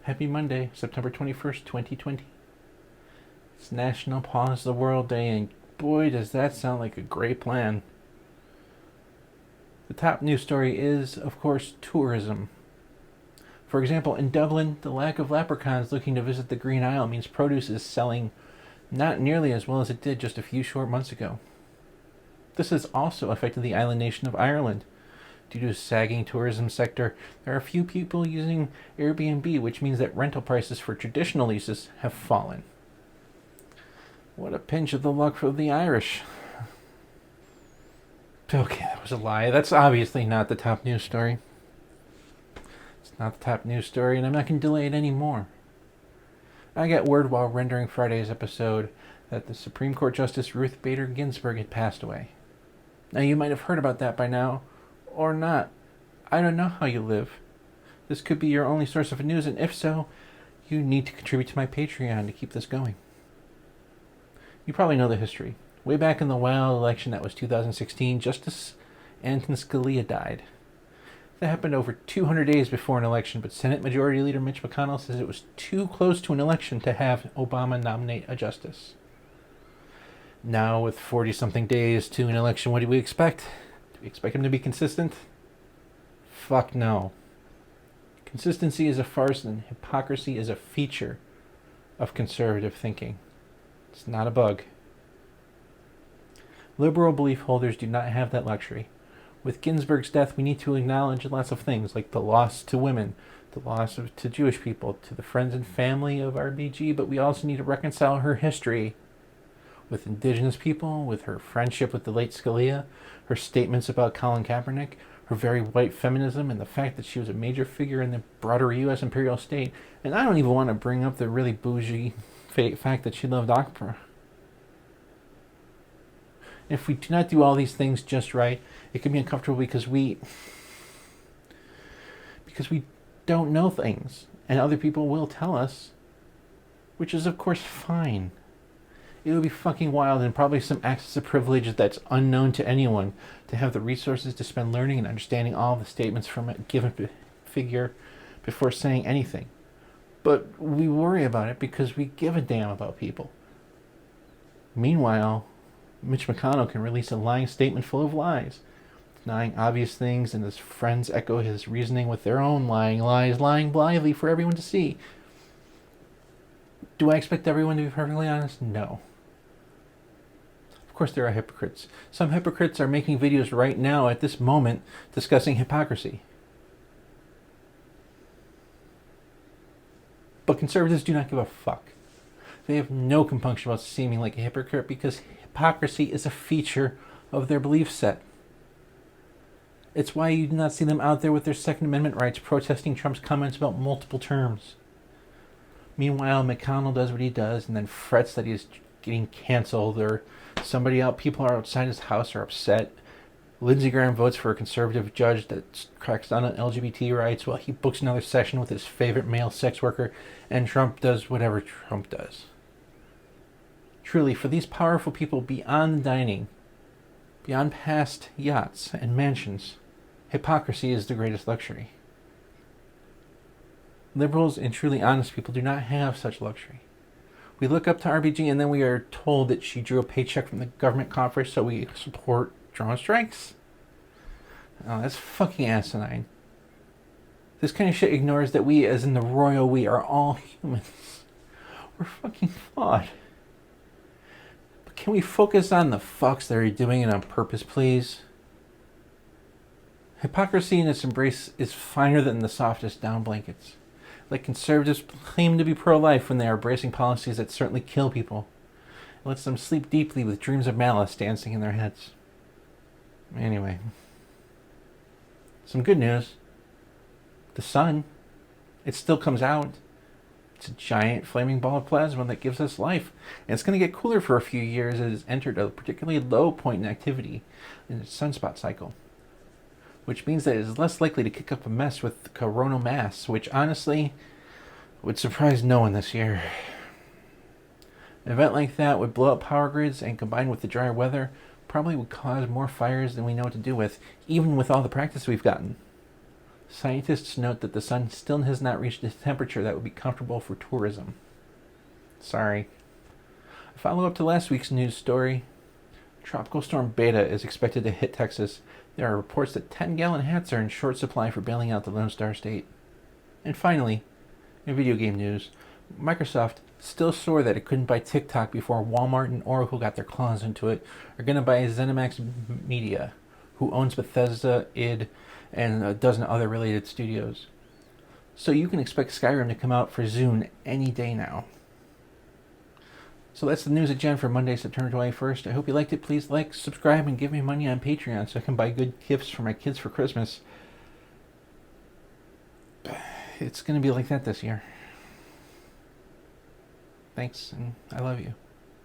Happy Monday, September 21st, 2020. It's National Pause the World Day, and boy, does that sound like a great plan. The top news story is, of course, tourism. For example, in Dublin, the lack of leprechauns looking to visit the Green Isle means produce is selling not nearly as well as it did just a few short months ago. This has also affected the island nation of Ireland. Due to a sagging tourism sector, there are few people using Airbnb, which means that rental prices for traditional leases have fallen. What a pinch of the luck for the Irish. Okay, that was a lie. That's obviously not the top news story. It's not the top news story, and I'm not going to delay it anymore. I got word while rendering Friday's episode that the Supreme Court Justice Ruth Bader Ginsberg had passed away. Now, you might have heard about that by now, or not. I don't know how you live. This could be your only source of news, and if so, you need to contribute to my Patreon to keep this going. You probably know the history. Way back in the wild election that was 2016, Justice Antonin Scalia died. That happened over 200 days before an election, but Senate Majority Leader Mitch McConnell says it was too close to an election to have Obama nominate a justice. Now, with 40-something days to an election, what do we expect? Do we expect him to be consistent? Fuck no. Consistency is a farce, and hypocrisy is a feature of conservative thinking. It's not a bug. Liberal belief holders do not have that luxury. With Ginsberg's death, we need to acknowledge lots of things, like the loss to women, the loss to Jewish people, to the friends and family of RBG, but we also need to reconcile her history with indigenous people, with her friendship with the late Scalia, her statements about Colin Kaepernick, her very white feminism, and the fact that she was a major figure in the broader U.S. imperial state. And I don't even want to bring up the really bougie fact that she loved opera. If we do not do all these things just right, it can be uncomfortable because we don't know things, and other people will tell us, which is of course fine. It would be fucking wild and probably some access to privilege that's unknown to anyone to have the resources to spend learning and understanding all the statements from a given figure before saying anything. But we worry about it because we give a damn about people. Meanwhile, Mitch McConnell can release a lying statement full of lies, denying obvious things, and his friends echo his reasoning with their own lying lies, lying blithely for everyone to see. Do I expect everyone to be perfectly honest? No. Of course there are hypocrites. Some hypocrites are making videos right now at this moment discussing hypocrisy. But conservatives do not give a fuck. They have no compunction about seeming like a hypocrite because hypocrisy is a feature of their belief set. It's why you do not see them out there with their Second Amendment rights protesting Trump's comments about multiple terms. Meanwhile, McConnell does what he does and then frets that he's getting canceled, or people are outside his house are upset. Lindsey Graham votes for a conservative judge that cracks down on LGBT rights while he books another session with his favorite male sex worker, and Trump does whatever Trump does. Truly, for these powerful people beyond the dining, beyond past yachts and mansions, hypocrisy is the greatest luxury. Liberals and truly honest people do not have such luxury. We look up to RBG and then we are told that she drew a paycheck from the government coffers, so we support drone strikes? Oh, that's fucking asinine. This kind of shit ignores that we, as in the royal we, are all humans. We're fucking flawed. But can we focus on the fucks that are doing it on purpose, please? Hypocrisy in its embrace is finer than the softest down blankets. Like conservatives claim to be pro-life when they are embracing policies that certainly kill people. It lets them sleep deeply with dreams of malice dancing in their heads. Anyway. Some good news. The sun. It still comes out. It's a giant flaming ball of plasma that gives us life. And it's going to get cooler for a few years as it has entered a particularly low point in activity in its sunspot cycle. Which means that it is less likely to kick up a mess with the coronal mass, which honestly would surprise no one this year. An event like that would blow up power grids, and combined with the drier weather, probably would cause more fires than we know what to do with, even with all the practice we've gotten. Scientists note that the sun still has not reached a temperature that would be comfortable for tourism. Sorry. A follow-up to last week's news story. Tropical storm Beta is expected to hit Texas. There are reports that 10-gallon hats are in short supply for bailing out the Lone Star State. And finally, in video game news, Microsoft, still sore that it couldn't buy TikTok before Walmart and Oracle got their claws into it, are going to buy ZeniMax Media, who owns Bethesda, id, and a dozen other related studios. So you can expect Skyrim to come out for Zune any day now. So that's the news at Jen for Monday, September 21st. I hope you liked it. Please like, subscribe, and give me money on Patreon so I can buy good gifts for my kids for Christmas. It's going to be like that this year. Thanks, and I love you.